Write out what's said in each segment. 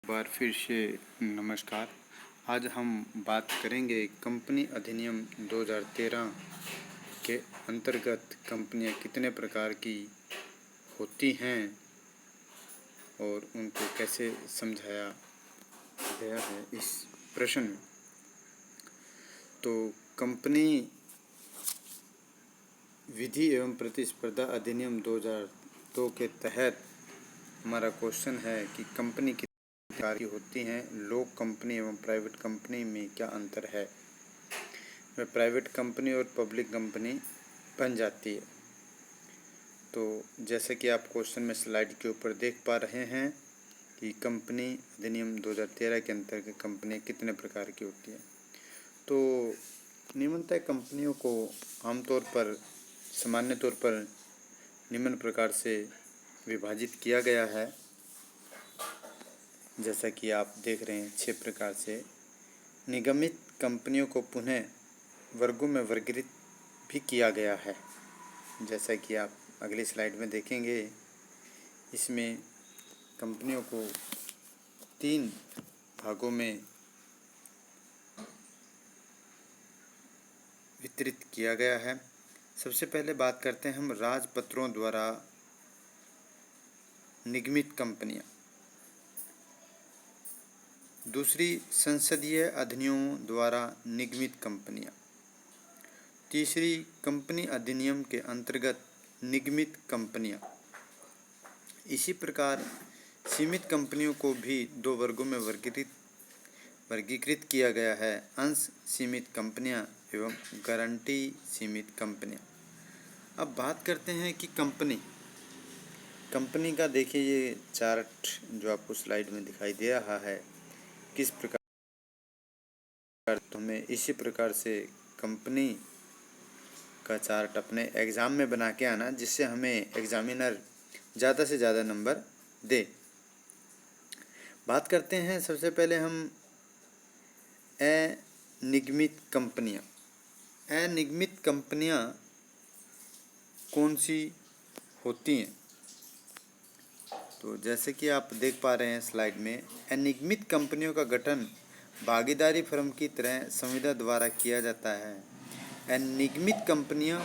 बार फिर से नमस्कार। आज हम बात करेंगे कंपनी अधिनियम 2013 के अंतर्गत कंपनियां कितने प्रकार की होती हैं और उनको कैसे समझाया गया है इस प्रश्न में। तो कंपनी विधि एवं प्रतिस्पर्धा अधिनियम 2002 के तहत हमारा क्वेश्चन है कि कंपनी कितने प्रकार की होती हैं, लोक कंपनी एवं प्राइवेट कंपनी में क्या अंतर है, में प्राइवेट कंपनी और पब्लिक कंपनी बन जाती है। तो जैसे कि आप क्वेश्चन में स्लाइड के ऊपर देख पा रहे हैं कि कंपनी अधिनियम 2013 के अंतर्गत कंपनियां कितने प्रकार की होती हैं। तो निम्नतः कंपनियों को आमतौर पर सामान्य तौर पर निम्न प्रकार से विभाजित किया गया है, जैसा कि आप देख रहे हैं 6 प्रकार से। निगमित कंपनियों को पुनः वर्गों में वर्गीकृत भी किया गया है, जैसा कि आप अगली स्लाइड में देखेंगे। इसमें कंपनियों को 3 भागों में वितरित किया गया है। सबसे पहले बात करते हैं हम राजपत्रों द्वारा निगमित कंपनियां, दूसरी संसदीय अधिनियमों द्वारा निगमित कंपनियां, तीसरी कंपनी अधिनियम के अंतर्गत निगमित कंपनियां। इसी प्रकार सीमित कंपनियों को भी 2 वर्गों में वर्गीकृत किया गया है, अंश सीमित कंपनियां एवं गारंटी सीमित कंपनियां। अब बात करते हैं कि कंपनी का देखिए ये चार्ट जो आपको स्लाइड में दिखाई दे रहा है किस प्रकार, तो हमें इसी प्रकार से कंपनी का चार्ट अपने एग्ज़ाम में बना के आना, जिससे हमें एग्जामिनर ज़्यादा से ज़्यादा नंबर दे। बात करते हैं सबसे पहले हम अनिगमित कंपनियां। अनिगमित कंपनियां कौन सी होती हैं? तो जैसे कि आप देख पा रहे हैं स्लाइड में, अनिगमित कंपनियों का गठन भागीदारी फर्म की तरह संविदा द्वारा किया जाता है। अनिगमित कंपनियों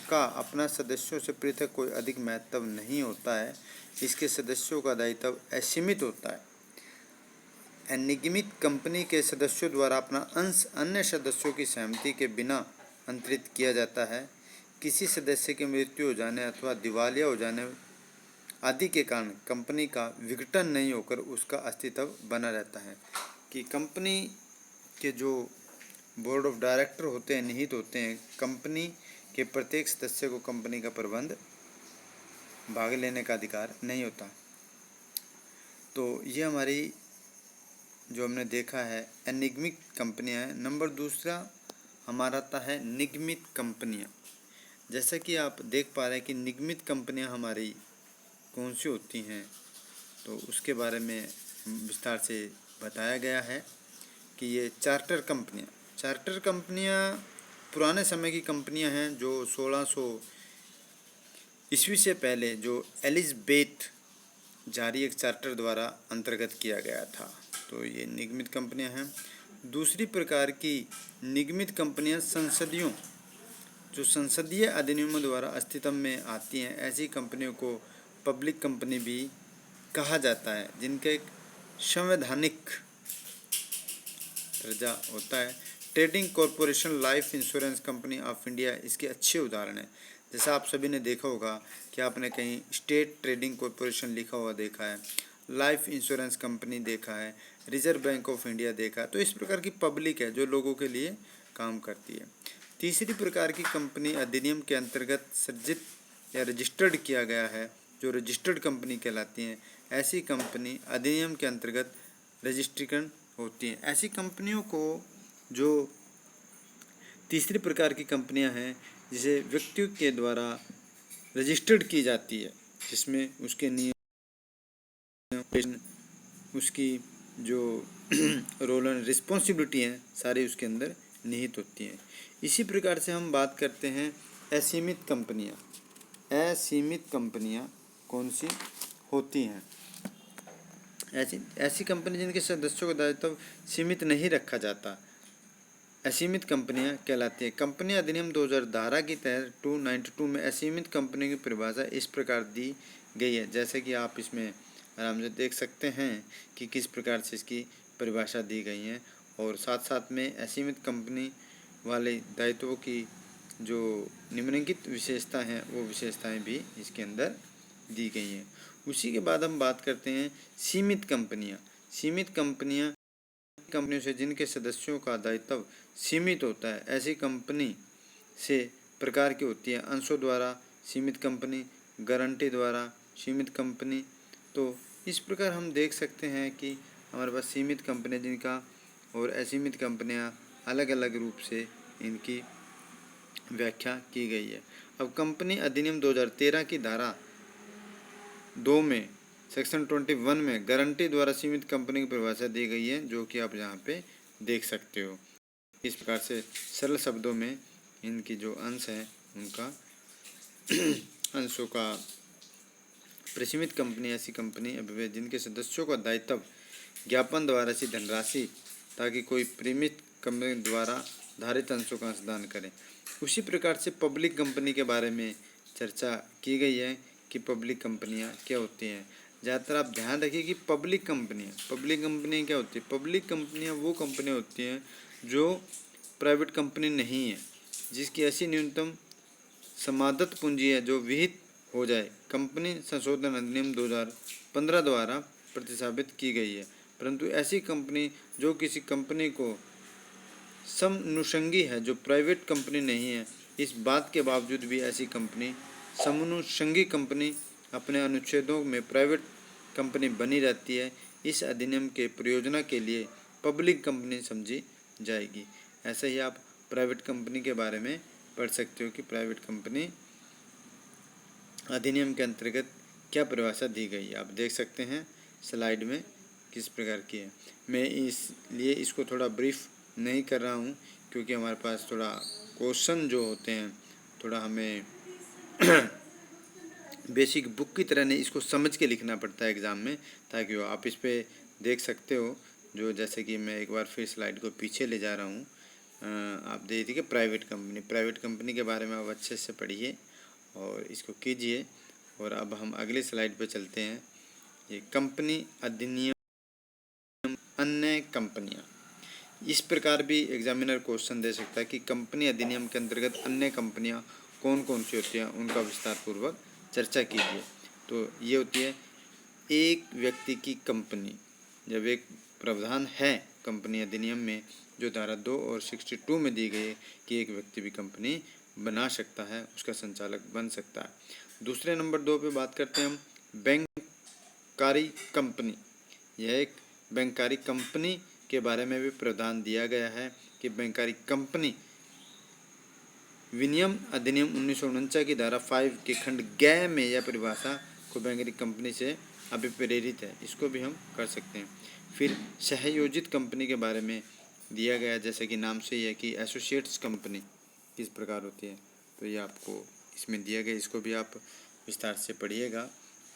का अपना सदस्यों से पृथक कोई अधिक महत्व नहीं होता है, इसके सदस्यों का दायित्व असीमित होता है। अनिगमित कंपनी के सदस्यों द्वारा अपना अंश अन्य सदस्यों की सहमति के बिना अंतरित किया जाता है। किसी सदस्य की मृत्यु हो जाने अथवा दिवालिया हो जाने आदि के कारण कंपनी का विघटन नहीं होकर उसका अस्तित्व बना रहता है। कि कंपनी के जो बोर्ड ऑफ डायरेक्टर होते हैं, निहित होते हैं, कंपनी के प्रत्येक सदस्य को कंपनी का प्रबंध भाग लेने का अधिकार नहीं होता। तो ये हमारी जो हमने देखा है अनिगमित कंपनियां हैं। नंबर दूसरा हमारा आता है निगमित कंपनियां। जैसा कि आप देख पा रहे हैं कि निगमित कंपनियां हमारी कौन सी होती हैं, तो उसके बारे में विस्तार से बताया गया है कि ये चार्टर कंपनियां पुराने समय की कंपनियां हैं जो 1600 ईस्वी से पहले जो एलिज़ाबेथ जारी एक चार्टर द्वारा अंतर्गत किया गया था। तो ये निगमित कंपनियां हैं। दूसरी प्रकार की निगमित कंपनियां जो संसदीय अधिनियमों द्वारा अस्तित्व में आती हैं, ऐसी कंपनियों को पब्लिक कंपनी भी कहा जाता है, जिनका एक संवैधानिक दर्जा होता है। Trading corporation life insurance company of India इसके अच्छे उदाहरण हैं। जैसा आप सभी ने देखा होगा कि आपने कहीं स्टेट ट्रेडिंग कॉरपोरेशन लिखा हुआ देखा है, लाइफ इंश्योरेंस कंपनी देखा है, रिजर्व बैंक ऑफ इंडिया देखा है। तो इस प्रकार की पब्लिक है जो लोगों के लिए काम करती है। तीसरी प्रकार की कंपनी अधिनियम के अंतर्गत सृजित या रजिस्टर्ड किया गया है, जो रजिस्टर्ड कंपनी कहलाती हैं। ऐसी कंपनी अधिनियम के अंतर्गत रजिस्ट्रीकरण होती हैं। ऐसी कंपनियों को जो तीसरी प्रकार की कंपनियां हैं, जिसे व्यक्तियों के द्वारा रजिस्टर्ड की जाती है, जिसमें उसके नियम, उसकी जो रोल एंड रिस्पॉन्सिबिलिटी हैं, सारी उसके अंदर निहित होती हैं। इसी प्रकार से हम बात करते हैं असीमित कंपनियां कौन सी होती हैं। ऐसी ऐसी कंपनी जिनके सदस्यों का दायित्व सीमित नहीं रखा जाता, असीमित कंपनियां कहलाती हैं। कंपनी अधिनियम 2012 की तहत 292 में असीमित कंपनी की परिभाषा इस प्रकार दी गई है। जैसे कि आप इसमें आराम से देख सकते हैं कि किस प्रकार से इसकी परिभाषा दी गई है, और साथ साथ में असीमित कंपनी वाले दायित्वों की जो निम्नलिखित विशेषता हैं वो विशेषताएं भी इसके अंदर दी गई हैं। उसी के बाद हम बात करते हैं सीमित कंपनियां। सीमित कंपनियां कंपनियों से जिनके सदस्यों का दायित्व सीमित होता है, ऐसी कंपनी से प्रकार की होती है। अंशों द्वारा सीमित कंपनी, गारंटी द्वारा सीमित कंपनी। तो इस प्रकार हम देख सकते हैं कि हमारे पास सीमित कंपनियां जिनका और असीमित कंपनियां अलग अलग रूप से इनकी व्याख्या की गई है। अब कंपनी अधिनियम 2013 की धारा 2 में सेक्शन 21 में गारंटी द्वारा सीमित कंपनी की परिभाषा दी गई है, जो कि आप यहाँ पे देख सकते हो। इस प्रकार से सरल शब्दों में इनकी जो अंश हैं उनका अंशों का प्रसीमित कंपनी ऐसी कंपनी अभिवेद जिनके सदस्यों का दायित्व ज्ञापन द्वारा ऐसी धनराशि ताकि कोई प्रीमित कंपनी द्वारा धारित अंशों का अंशदान करें। उसी प्रकार से पब्लिक कंपनी के बारे में चर्चा की गई है कि पब्लिक कंपनियां क्या होती हैं। ज़्यादातर आप ध्यान रखिए कि पब्लिक कंपनियां क्या होती है। पब्लिक कंपनियां वो कंपनियां होती हैं जो प्राइवेट कंपनी नहीं है, जिसकी ऐसी न्यूनतम समादत पूंजी है जो विहित हो जाए। कंपनी संशोधन अधिनियम 2015 द्वारा प्रतिस्थापित की गई है, परंतु ऐसी कंपनी जो किसी कंपनी को समनुषंगी है, जो प्राइवेट कंपनी नहीं है, इस बात के बावजूद भी ऐसी कंपनी समनुषंगी कंपनी अपने अनुच्छेदों में प्राइवेट कंपनी बनी रहती है। इस अधिनियम के प्रयोजना के लिए पब्लिक कंपनी समझी जाएगी। ऐसे ही आप प्राइवेट कंपनी के बारे में पढ़ सकते हो कि प्राइवेट कंपनी अधिनियम के अंतर्गत क्या परिभाषा दी गई है। आप देख सकते हैं स्लाइड में किस प्रकार की है। मैं इसलिए इसको थोड़ा ब्रीफ नहीं कर रहा हूँ, क्योंकि हमारे पास थोड़ा क्वेश्चन जो होते हैं थोड़ा हमें बेसिक बुक की तरह नहीं, इसको समझ के लिखना पड़ता है एग्ज़ाम में, ताकि वो आप इस पर देख सकते हो। जो जैसे कि मैं एक बार फिर स्लाइड को पीछे ले जा रहा हूँ। आप देख देखिए प्राइवेट कंपनी के बारे में आप अच्छे से पढ़िए और इसको कीजिए। और अब हम अगले स्लाइड पे चलते हैं। ये कंपनी अधिनियम अन्य कंपनियां, इस प्रकार भी एग्जामिनर क्वेश्चन दे सकता है कि कंपनी अधिनियम के अंतर्गत अन्य कंपनियां कौन कौन सी होती हैं, उनका विस्तार पूर्वक चर्चा कीजिए। तो ये होती है एक व्यक्ति की कंपनी। जब एक प्रावधान है कंपनी अधिनियम में जो धारा 2 और 62 में दी गई है कि एक व्यक्ति भी कंपनी बना सकता है, उसका संचालक बन सकता है। दूसरे नंबर 2 पे बात करते हैं हम बैंककारी कंपनी। यह एक बैंककारी कंपनी के बारे में भी प्रावधान दिया गया है कि बैंककारी कंपनी विनियम अधिनियम 1949 की धारा 5 के खंड ग में यह परिभाषा को बैंकरी कंपनी से अभिप्रेरित है, इसको भी हम कर सकते हैं। फिर सहयोजित कंपनी के बारे में दिया गया, जैसे कि नाम से ही है कि एसोसिएट्स कंपनी किस प्रकार होती है, तो ये आपको इसमें दिया गया, इसको भी आप विस्तार से पढ़िएगा।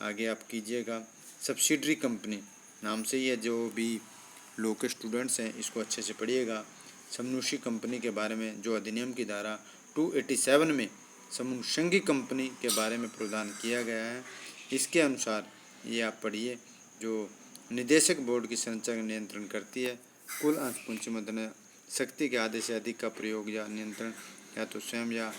आगे आप कीजिएगा सब्सिडरी कंपनी, नाम से ही है, जो भी लॉ के स्टूडेंट्स हैं इसको अच्छे से पढ़िएगा। समनुषी कंपनी के बारे में जो अधिनियम की धारा 287 में समनुषंगी कंपनी के बारे में प्रावधान किया गया है, इसके अनुसार ये आप पढ़िए, जो निदेशक बोर्ड की संरचना का नियंत्रण करती है। कुल अंश पूंजी मदन शक्ति के आधे से अधिक का प्रयोग या नियंत्रण या तो स्वयं या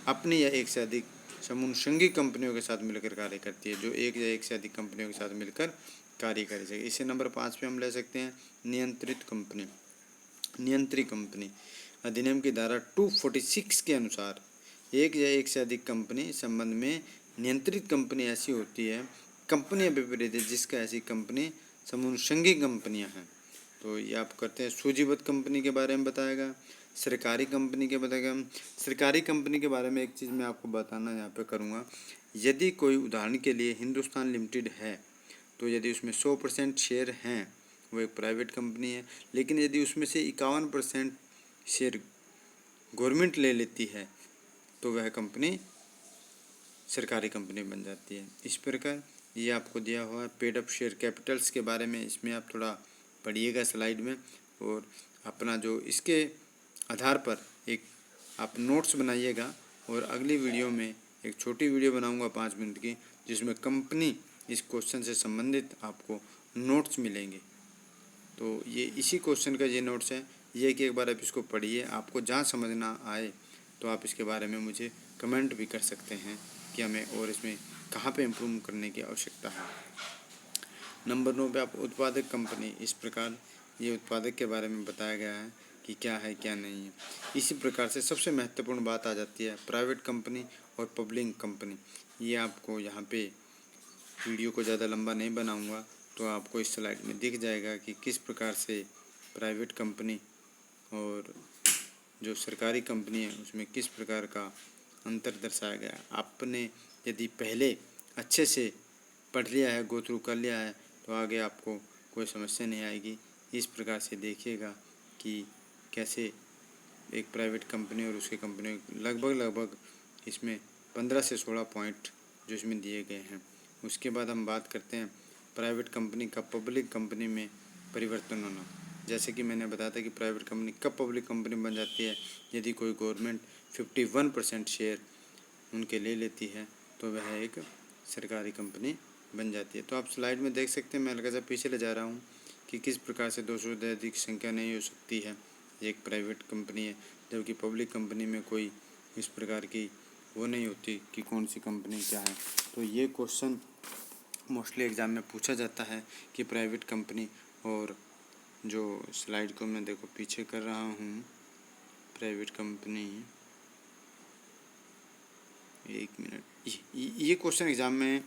अपनी या एक से अधिक समनुषंगी कंपनियों के साथ मिलकर कार्य करती है, जो एक या एक से अधिक कंपनियों के साथ मिलकर कार्य करेगी। इसे नंबर 5 पे हम ले सकते हैं नियंत्रित कंपनी। नियंत्री कंपनी अधिनियम की धारा 246 के अनुसार एक या एक से अधिक कंपनी संबंध में नियंत्रित कंपनी ऐसी होती है, कंपनी विपरीत है जिसका ऐसी कंपनी समनुषंगी कंपनियां हैं। तो ये आप करते हैं। सूचीबद्ध कंपनी के बारे में बताएगा, सरकारी कंपनी के बताएगा। सरकारी कंपनी के बारे में एक चीज़ मैं आपको बताना यहाँ पे करूँगा। यदि कोई उदाहरण के लिए हिंदुस्तान लिमिटेड है, तो यदि उसमें 100% शेयर हैं, वो एक प्राइवेट कंपनी है। लेकिन यदि उसमें से 51% शेयर गवर्नमेंट ले लेती है, तो वह कंपनी सरकारी कंपनी बन जाती है। इस प्रकार ये आपको दिया हुआ है पेड अप शेयर कैपिटल्स के बारे में, इसमें आप थोड़ा पढ़िएगा स्लाइड में, और अपना जो इसके आधार पर एक आप नोट्स बनाइएगा। और अगली वीडियो में एक छोटी वीडियो बनाऊंगा 5 मिनट की, जिसमें कंपनी इस क्वेश्चन से संबंधित आपको नोट्स मिलेंगे। तो ये इसी क्वेश्चन का ये नोट्स है, ये कि एक बार आप इसको पढ़िए, आपको जहाँ समझ ना आए तो आप इसके बारे में मुझे कमेंट भी कर सकते हैं कि हमें और इसमें कहाँ पे इम्प्रूव करने की आवश्यकता है। नंबर 9 पे आप उत्पादक कंपनी, इस प्रकार ये उत्पादक के बारे में बताया गया है कि क्या है क्या नहीं है। इसी प्रकार से सबसे महत्वपूर्ण बात आ जाती है प्राइवेट कंपनी और पब्लिक कंपनी। ये आपको यहाँ पे वीडियो को ज़्यादा लंबा नहीं बनाऊंगा, तो आपको इस स्लाइड में दिख जाएगा कि किस प्रकार से प्राइवेट कंपनी और जो सरकारी कंपनी है उसमें किस प्रकार का अंतर दर्शाया गया है। आपने यदि पहले अच्छे से पढ़ लिया है, गो थ्रू कर लिया है, तो आगे आपको कोई समस्या नहीं आएगी। इस प्रकार से देखिएगा कि कैसे एक प्राइवेट कंपनी और उसकी कंपनी लगभग इसमें 15 से 16 पॉइंट जो इसमें दिए गए हैं। उसके बाद हम बात करते हैं प्राइवेट कंपनी का पब्लिक कंपनी में परिवर्तन होना। जैसे कि मैंने बताया था कि प्राइवेट कंपनी कब पब्लिक कंपनी बन जाती है, यदि कोई गवर्नमेंट 51% शेयर उनके ले लेती है तो वह एक सरकारी कंपनी बन जाती है। तो आप स्लाइड में देख सकते हैं, मैं हल्का सा पीछे ले जा रहा हूँ कि किस प्रकार से 200 से अधिक संख्या नहीं हो सकती है, एक प्राइवेट कंपनी है, जबकि पब्लिक कंपनी में कोई इस प्रकार की वो नहीं होती कि कौन सी कंपनी क्या है। तो ये क्वेश्चन मोस्टली एग्ज़ाम में पूछा जाता है कि प्राइवेट कंपनी और जो स्लाइड को मैं देखो पीछे कर रहा हूँ, प्राइवेट कंपनी, एक मिनट, ये क्वेश्चन एग्ज़ाम में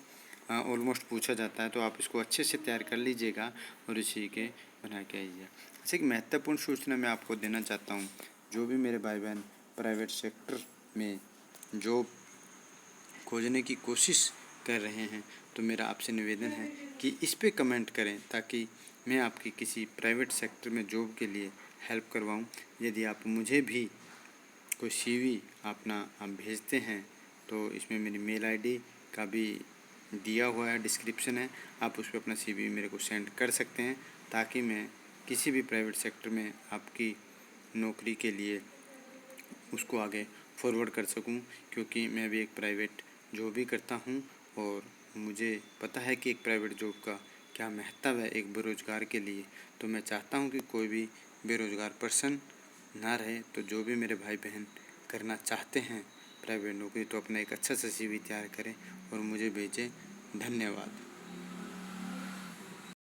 ऑलमोस्ट पूछा जाता है, तो आप इसको अच्छे से तैयार कर लीजिएगा और इसी के बना के आइए। जैसे एक महत्वपूर्ण सूचना मैं आपको देना चाहता हूँ, जो भी मेरे भाई बहन प्राइवेट सेक्टर में जॉब खोजने की कोशिश कर रहे हैं, तो मेरा आपसे निवेदन है कि इस पे कमेंट करें ताकि मैं आपकी किसी प्राइवेट सेक्टर में जॉब के लिए हेल्प करवाऊँ। यदि आप मुझे भी कोई CV अपना आप भेजते हैं तो इसमें मेरी मेल ID का भी दिया हुआ है, डिस्क्रिप्शन है, आप उस पर अपना CV मेरे को सेंड कर सकते हैं ताकि मैं किसी भी प्राइवेट सेक्टर में आपकी नौकरी के लिए उसको आगे फॉरवर्ड कर सकूं, क्योंकि मैं भी एक प्राइवेट जॉब भी करता हूं और मुझे पता है कि एक प्राइवेट जॉब का क्या महत्व है एक बेरोज़गार के लिए। तो मैं चाहता हूं कि कोई भी बेरोज़गार पर्सन ना रहे। तो जो भी मेरे भाई बहन करना चाहते हैं प्राइवेट नौकरी, तो अपना एक अच्छा सा CV तैयार करें और मुझे भेजें। धन्यवाद।